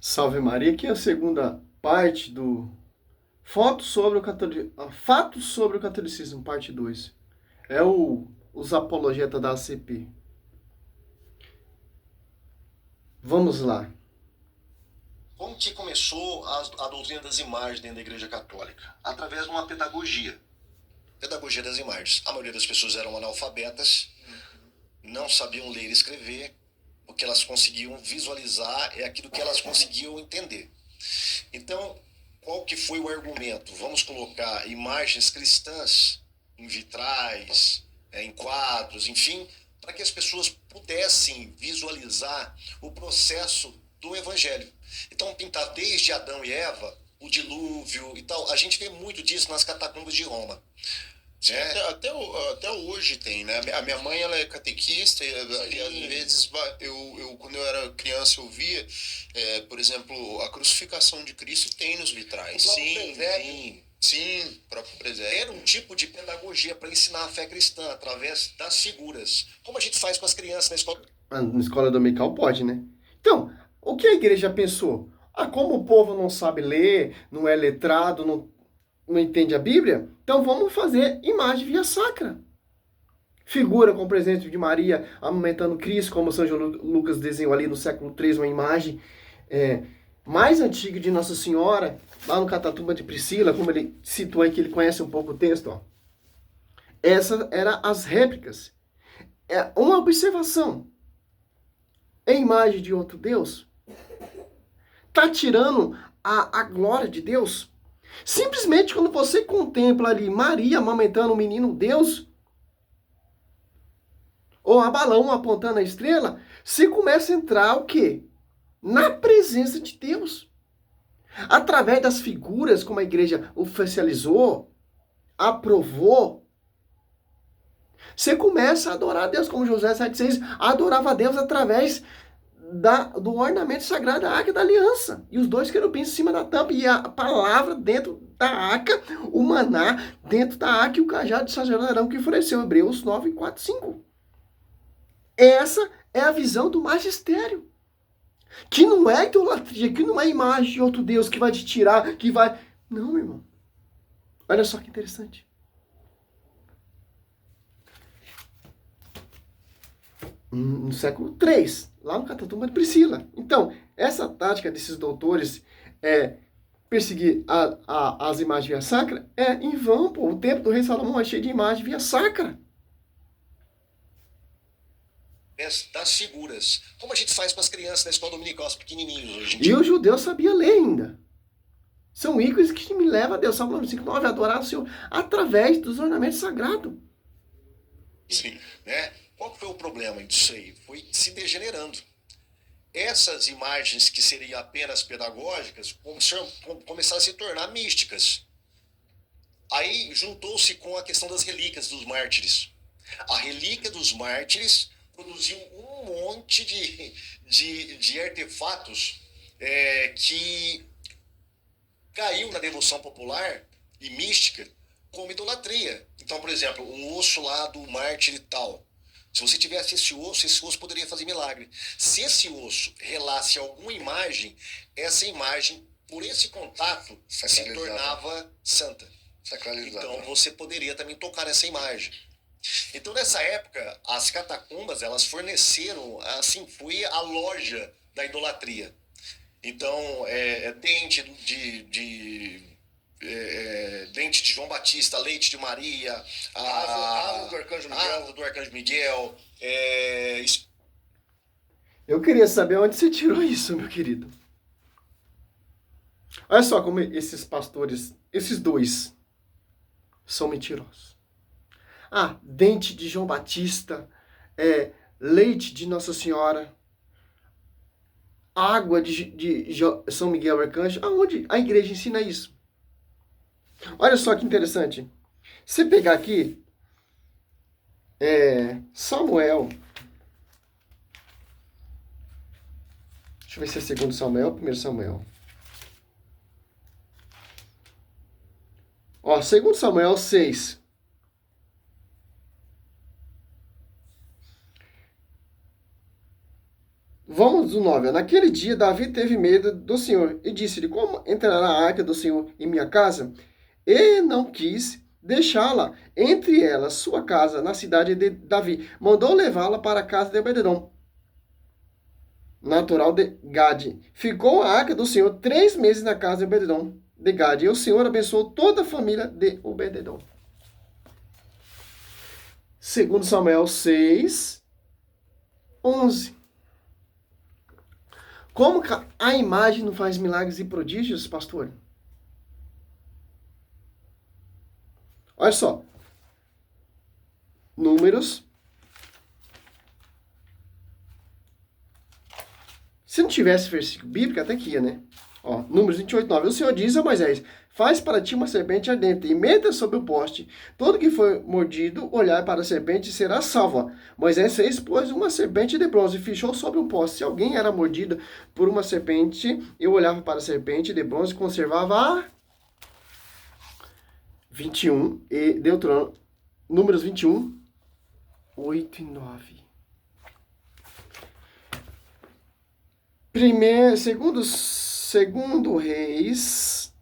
Salve Maria, aqui é a segunda parte do Fatos sobre o Catolicismo, parte 2. Os apologetas da ACP. Vamos lá. Como que começou a doutrina das imagens dentro da Igreja Católica? Através de uma pedagogia. Pedagogia das imagens. A maioria das pessoas eram analfabetas, não sabiam ler e escrever, o que elas conseguiam visualizar é aquilo que elas conseguiam entender. Então, qual que foi o argumento? Vamos colocar imagens cristãs em vitrais, em quadros, enfim, para que as pessoas pudessem visualizar o processo do Evangelho. Então, pintar desde Adão e Eva, o dilúvio e tal, a gente vê muito disso nas catacumbas de Roma. Sim, até hoje tem, né? A minha mãe, ela é catequista e às vezes quando eu era criança eu via, por exemplo, a crucificação de Cristo tem nos vitrais. Sim, próprio presépio. Era um tipo de pedagogia para ensinar a fé cristã através das figuras. Como a gente faz com as crianças na escola. Na escola dominical pode, né? Então, o que a igreja pensou? Como o povo não sabe ler, não é letrado, não entende a Bíblia, então vamos fazer imagem via sacra. Figura com o presente de Maria amamentando Cristo, como São João Lucas desenhou ali no século III, uma imagem mais antiga de Nossa Senhora, lá no Catatumba de Priscila, como ele citou aí, que ele conhece um pouco o texto. Ó. Essas eram as réplicas. Uma observação. É imagem de outro Deus? Está tirando a glória de Deus? Simplesmente quando você contempla ali Maria amamentando o menino Deus, ou a balão apontando a estrela, você começa a entrar o quê? Na presença de Deus. Através das figuras, como a igreja oficializou, aprovou, você começa a adorar a Deus, como José 7,6 adorava a Deus através do ornamento sagrado da Arca da Aliança. E os dois querubins em cima da tampa, e a palavra dentro da arca, o maná dentro da arca e o cajado de sacerdote Arão que ofereceu. Hebreus 9, 4, 5. Essa é a visão do magistério. Que não é idolatria, que não é imagem de outro Deus que vai te tirar, que vai... Não, irmão. Olha só que interessante. No século III, lá no Catatumba de Priscila. Então, essa tática desses doutores perseguir as imagens via sacra é em vão, pô. O templo do rei Salomão é cheio de imagens via sacra. Das figuras. Como a gente faz com as crianças na escola dominical, os pequenininhos hoje. E o judeu sabia ler ainda. São ícones que me levam a Deus. Salmo 95:9, adorar o Senhor através dos ornamentos sagrados. Sim, né? Qual foi o problema disso aí? Foi se degenerando. Essas imagens que seriam apenas pedagógicas começaram a se tornar místicas. Aí juntou-se com a questão das relíquias dos mártires. A relíquia dos mártires produziu um monte de artefatos que caiu na devoção popular e mística como idolatria. Então, por exemplo, um osso lá do mártir e tal. Se você tivesse esse osso poderia fazer milagre. Se esse osso relasse alguma imagem, essa imagem, por esse contato, se tornava santa. Então você poderia também tocar nessa imagem. Então, nessa época, as catacumbas, elas forneceram, assim, foi a loja da idolatria. Então, dente dente de João Batista, leite de Maria, asa do Arcanjo Miguel. Eu queria saber onde você tirou isso, meu querido. Olha só como esses pastores, esses dois, são mentirosos. Dente de João Batista, leite de Nossa Senhora, água de São Miguel Arcanjo. Aonde a igreja ensina isso? Olha só que interessante. Você pegar aqui, Samuel. Deixa eu ver se é 2 Samuel ou 1 Samuel. 2 Samuel 6. Vamos do 9. Naquele dia, Davi teve medo do Senhor e disse-lhe: como entrará a arca do Senhor em minha casa? E não quis deixá-la entre elas, sua casa, na cidade de Davi. Mandou levá-la para a casa de Obed-edom, natural de Gade. Ficou a arca do Senhor 3 meses na casa de Obed-edom de Gade. E o Senhor abençoou toda a família de Obed-edom. 2 Samuel 6, 11. Como a imagem não faz milagres e prodígios, pastor? Olha só. Números. Se não tivesse versículo bíblico, até aqui ia, né? Ó, Números 28, 9. O Senhor diz a Moisés: faz para ti uma serpente ardente e meta sobre o poste. Todo que for mordido, olhar para a serpente será salvo. Moisés fez, pois, uma serpente de bronze e fechou sobre um poste. Se alguém era mordido por uma serpente, eu olhava para a serpente de bronze e conservava a 21 e Deuteronômio, Números 21, 8 e 9. Segundo Reis,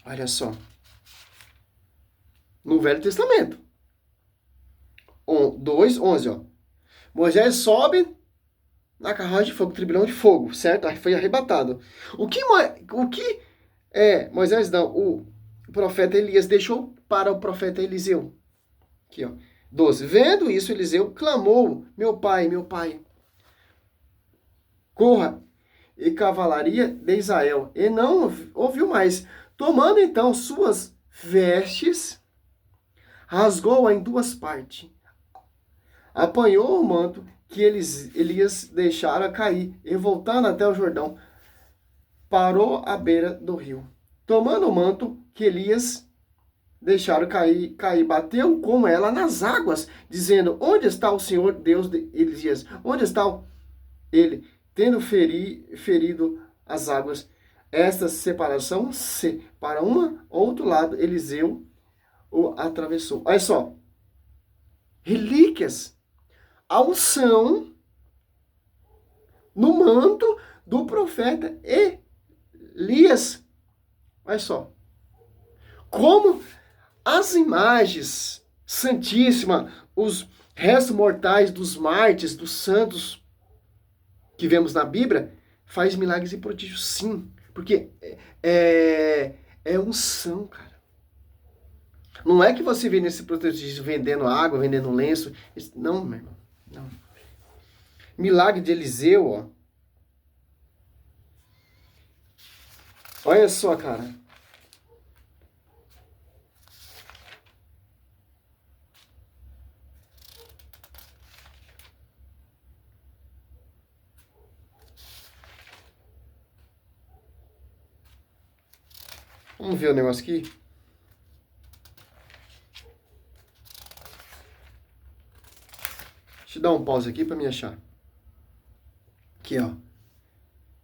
olha só, no Velho Testamento, 2, 11, ó. Moisés sobe na carruagem de fogo, tribulão de fogo, certo? Aí foi arrebatado. O que Moisés não, o profeta Elias deixou para o profeta Eliseu. Aqui, ó. 12. Vendo isso, Eliseu clamou: meu pai, corra e cavalaria de Israel. E não ouviu mais. Tomando então suas vestes, rasgou-a em 2 partes. Apanhou o manto que Elias deixara cair e, voltando até o Jordão, parou à beira do rio. Tomando o manto que Elias deixara cair, bateu com ela nas águas, dizendo: onde está o Senhor Deus de Elias? Onde está ele? Tendo ferido as águas. Esta separação para outro lado, Eliseu o atravessou. Olha só. Relíquias. A unção no manto do profeta Elias. Olha só. Como as imagens santíssimas, os restos mortais dos mártires, dos santos que vemos na Bíblia, faz milagres e prodígios, sim. Porque é unção, cara. Não é que você vê nesse prodígio vendendo água, vendendo lenço. Não, meu irmão. Não. Milagre de Eliseu, ó. Olha só, cara. Vamos ver o negócio aqui? Deixa eu dar um pause aqui para me achar. Aqui, ó.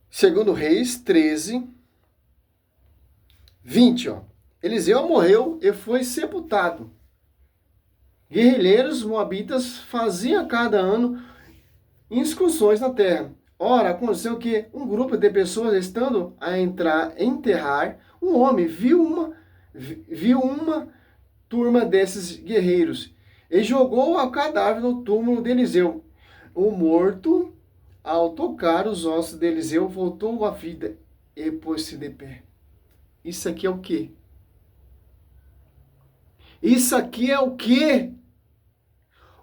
2 Reis 13, 20, ó. Eliseu morreu e foi sepultado. Guerrilheiros moabitas faziam cada ano excursões na terra. Ora, aconteceu que um grupo de pessoas, estando a enterrar um homem, viu uma turma desses guerreiros e jogou o cadáver no túmulo de Eliseu. O morto, ao tocar os ossos de Eliseu, voltou à vida e pôs-se de pé. Isso aqui é o quê? Isso aqui é o quê?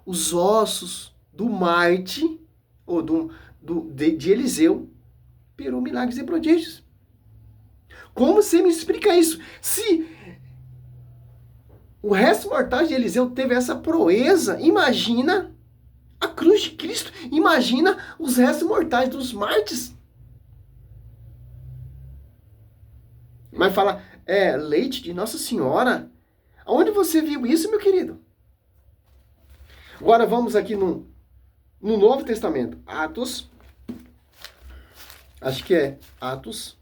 Os ossos do Marte, ou de Eliseu, operou milagres e prodígios. Como você me explica isso? Se o resto mortal de Eliseu teve essa proeza, imagina a cruz de Cristo, imagina os restos mortais dos mártires. Mas fala, leite de Nossa Senhora? Onde você viu isso, meu querido? Agora vamos aqui no Novo Testamento. Atos. Acho que é Atos.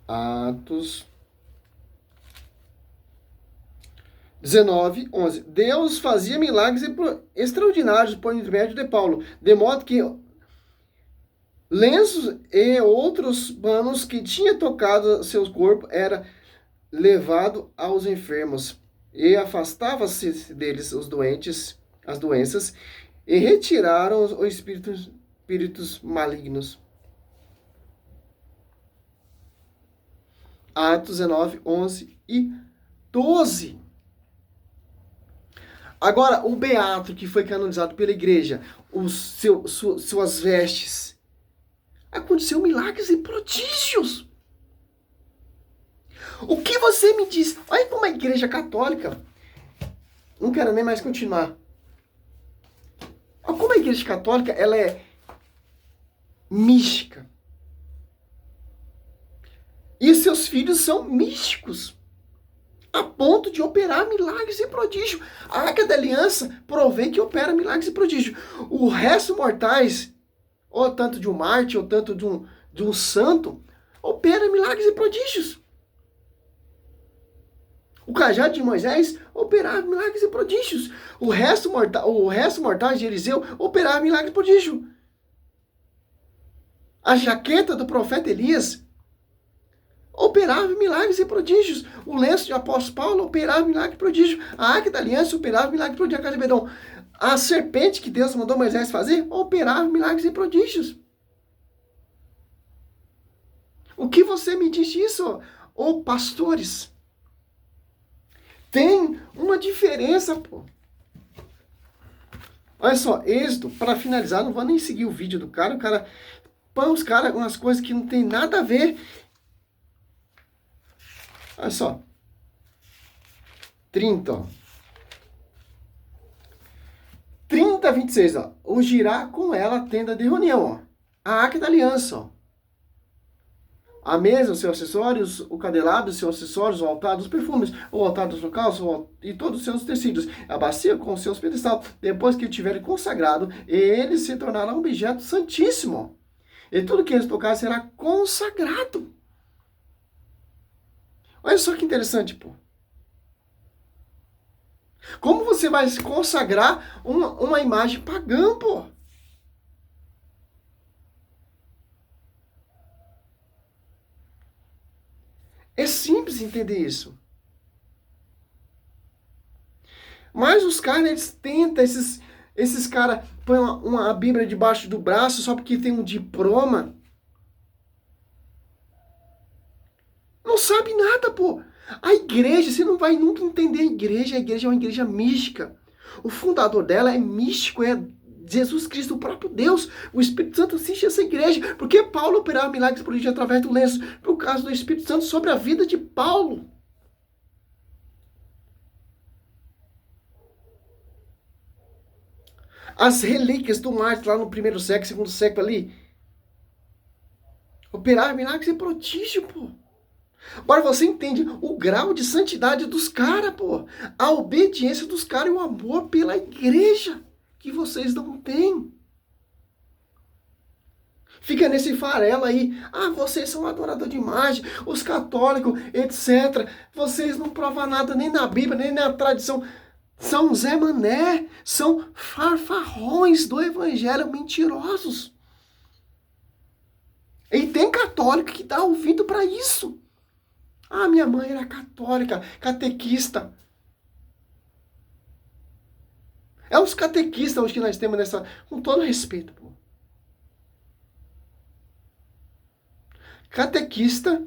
Atos 19:11. Deus fazia milagres extraordinários por intermédio de Paulo, de modo que lenços e outros panos que tinha tocado seu corpo era levado aos enfermos e afastava-se deles os doentes, as doenças, e retiraram os espíritos malignos. Atos 19:11 e 12. Agora, o beato que foi canonizado pela igreja, suas vestes, aconteceu milagres e prodígios. O que você me diz? Olha como a igreja católica, não quero nem mais continuar. Olha como a igreja católica, ela é mística. E seus filhos são místicos, a ponto de operar milagres e prodígios. A Arca da Aliança provém que opera milagres e prodígios. O resto mortais, ou tanto de um mártir, ou tanto de um santo, opera milagres e prodígios. O cajado de Moisés operava milagres e prodígios. O resto mortais de Eliseu operava milagres e prodígios. A jaqueta do profeta Elias operava milagres e prodígios. O lenço de apóstolo Paulo operava milagres e prodígios. A Arca da Aliança operava milagres e prodígios. A serpente que Deus mandou Moisés fazer operava milagres e prodígios. O que você me diz disso, ô pastores? Tem uma diferença, pô. Olha só, Êxodo, para finalizar, não vou nem seguir o vídeo do cara. O cara põe umas coisas que não tem nada a ver. Olha só. 30, ó. 30:26, ó. Ungirá com ela a tenda de reunião, ó. A Arca da Aliança, ó. A mesa, os seus acessórios, o candelabro, os seus acessórios, o altar dos perfumes, o altar dos locais e todos os seus tecidos, a bacia com os seus pedestais, depois que o tiverem consagrado, ele se tornará um objeto santíssimo. E tudo que eles tocarem será consagrado. Olha só que interessante, pô. Como você vai consagrar uma imagem pagã, pô? É simples entender isso. Mas os caras, eles tentam, esses caras põem uma Bíblia debaixo do braço só porque tem um diploma. Não sabe nada, pô. A igreja, você não vai nunca entender a igreja é uma igreja mística. O fundador dela é místico, é Jesus Cristo, o próprio Deus. O Espírito Santo assiste essa igreja. Porque Paulo operava milagres políticos através do lenço? Por causa do Espírito Santo sobre a vida de Paulo. As relíquias do mártir lá no primeiro século, segundo século ali, operavam milagres e prodígio, pô. Agora você entende o grau de santidade dos caras, pô. A obediência dos caras e o amor pela igreja que vocês não têm. Fica nesse farelo aí. Ah, vocês são adoradores de imagem, os católicos, etc. Vocês não provam nada nem na Bíblia, nem na tradição. São Zé Mané, são farfarrões do evangelho mentirosos. E tem católico que dá ouvido para isso. Ah, minha mãe era católica, catequista. É os catequistas os que nós temos nessa... Com todo respeito, pô. Catequista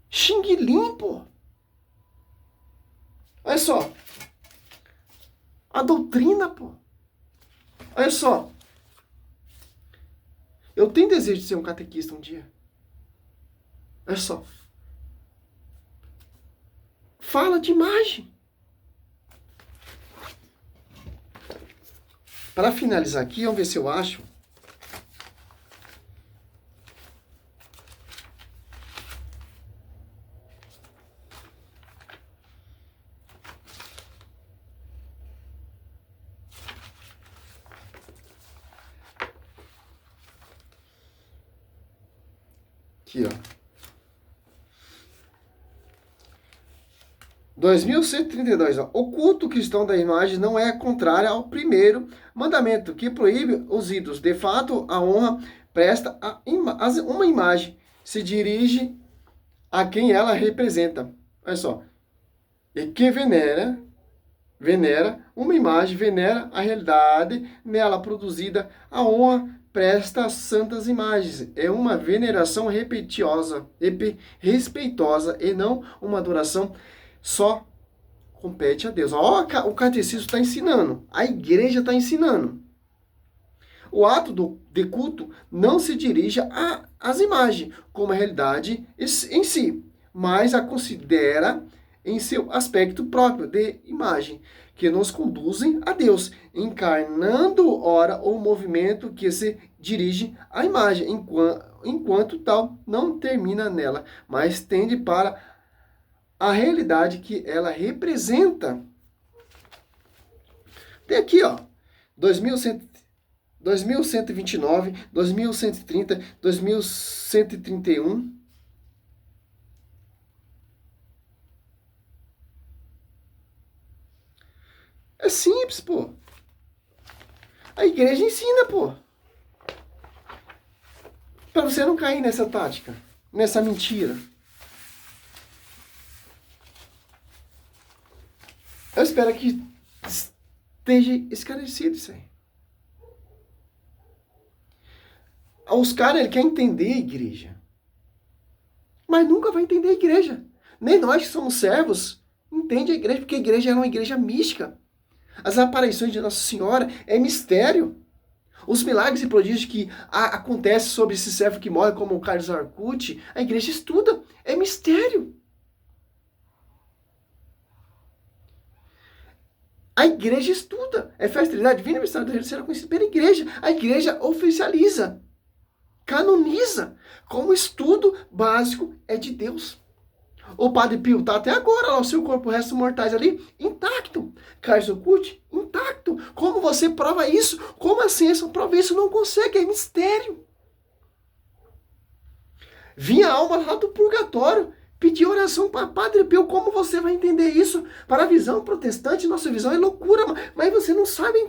xing-lim, pô. Olha só. A doutrina, pô. Olha só. Eu tenho desejo de ser um catequista um dia. Olha só. Fala de imagem. Para finalizar aqui, vamos ver se eu acho. Aqui, ó. 2132, ó. O culto cristão da imagem não é contrário ao primeiro mandamento, que proíbe os ídolos. De fato, a honra presta a uma imagem, se dirige a quem ela representa. Olha só. E que venera uma imagem, venera a realidade nela produzida. A honra presta às santas imagens. É uma veneração respeitosa e não uma adoração só compete a Deus. Ó, o catecismo está ensinando. A igreja está ensinando. O ato de culto não se dirige às imagens como a realidade em si, mas a considera em seu aspecto próprio de imagem, que nos conduzem a Deus, encarnando, ora, o movimento que se dirige à imagem, enquanto tal não termina nela, mas tende para a realidade que ela representa. Tem aqui, ó, 2129, 2130, 2131. É simples, pô. A igreja ensina, pô. Para você não cair nessa tática, nessa mentira. Eu espero que esteja esclarecido isso aí. Os caras, ele quer entender a igreja. Mas nunca vai entender a igreja. Nem nós que somos servos entende a igreja, porque a igreja é uma igreja mística. As aparições de Nossa Senhora é mistério. Os milagres e prodígios que acontecem sobre esse servo que morre, como o Carlos Arcuti, a igreja estuda. É mistério. A igreja estuda. É festa, trindade divina, mistério do reino será conhecido pela igreja. A igreja oficializa, canoniza, como estudo básico é de Deus. O Padre Pio está até agora lá, o seu corpo, restos mortais ali, intacto. Carlos Arcuti, intacto. Como você prova isso? Como a ciência prova isso? Não consegue, é mistério. Vinha a alma lá do purgatório, pedir oração para Padre Pio. Como você vai entender isso? Para a visão protestante, nossa visão é loucura, mas você não sabe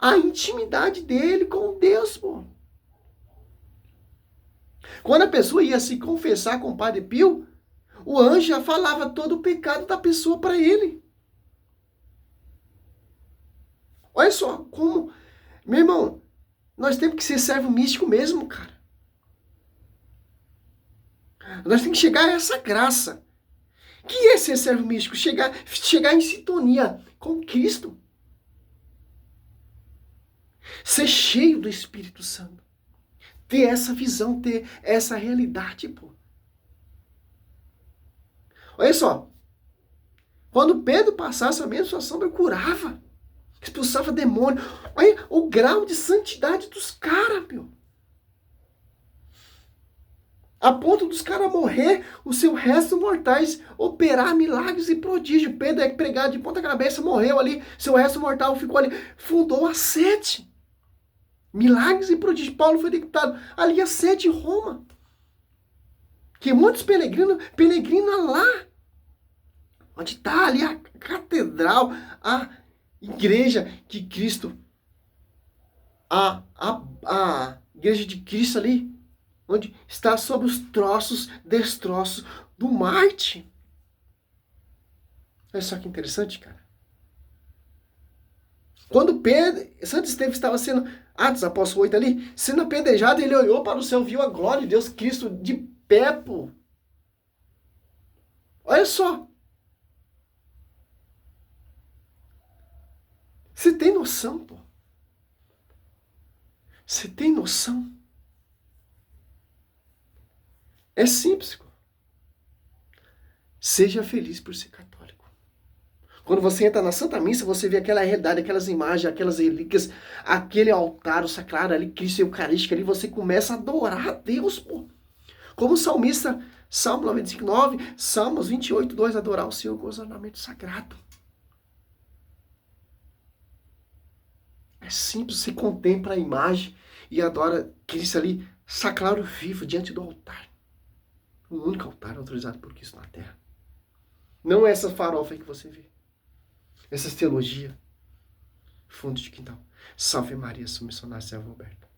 a intimidade dele com Deus, pô. Quando a pessoa ia se confessar com o Padre Pio, o anjo já falava todo o pecado da pessoa para ele. Olha só como... Meu irmão, nós temos que ser servo místico mesmo, cara. Nós temos que chegar a essa graça. O que é ser servo místico? Chegar em sintonia com Cristo. Ser cheio do Espírito Santo. Ter essa visão, ter essa realidade, pô. Olha só. Quando Pedro passasse a mesma sombra, curava. Expulsava demônio. Olha o grau de santidade dos caras, meu. A ponto dos caras morrer, os seus restos mortais operar milagres e prodígios. Pedro é pregado de ponta cabeça, morreu ali, seu resto mortal ficou ali. Fundou a sede. Milagres e prodígios. Paulo foi decretado ali a sede de Roma. Que muitos peregrinam lá. Onde está ali a catedral, a igreja que Cristo, a igreja de Cristo ali, onde está sob os destroços do Marte. Olha só que interessante, cara. Quando Santo Estevão estava sendo, Atos Apóstolo 8 ali, sendo apedrejado, ele olhou para o céu, viu a glória de Deus, Cristo de pé, pô. Olha só. Você tem noção, pô? Você tem noção? É simples. Seja feliz por ser católico. Quando você entra na Santa Missa, você vê aquela realidade, aquelas imagens, aquelas relíquias, aquele altar, o sacrário ali, Cristo Eucarístico ali, você começa a adorar a Deus, pô. Como o salmista, Salmo 95:9, Salmos 28:2, adorar o Senhor com os ornamentos sagrados. É simples, você contempla a imagem e adora Cristo ali, sacrário vivo, diante do altar. O único altar autorizado por Cristo na terra. Não essa farofa aí que você vê. Essas teologias. Fundo de quintal. Salve Maria, sou missionário servo Alberto.